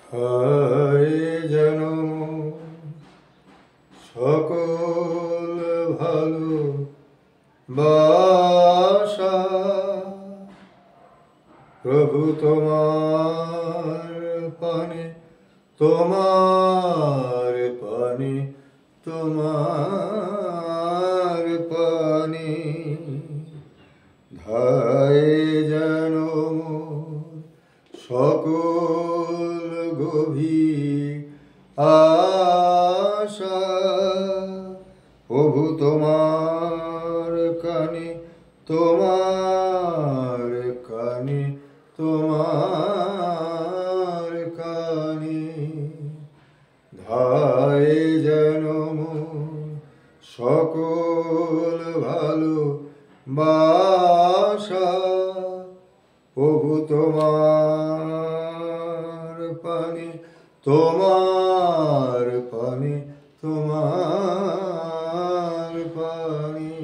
হায় যেন সকল ভালো বাসা প্রভু তোমার পানে তোমার পানে তোমার পানে ধায় যেন সকল গভীর আশা প্রভু তোমার কানে তোমার কানে তোমার কানে ধায় যেন সকল ভালো বাসা প্রভু তোমার পানে তোমার পানে তোমার পানে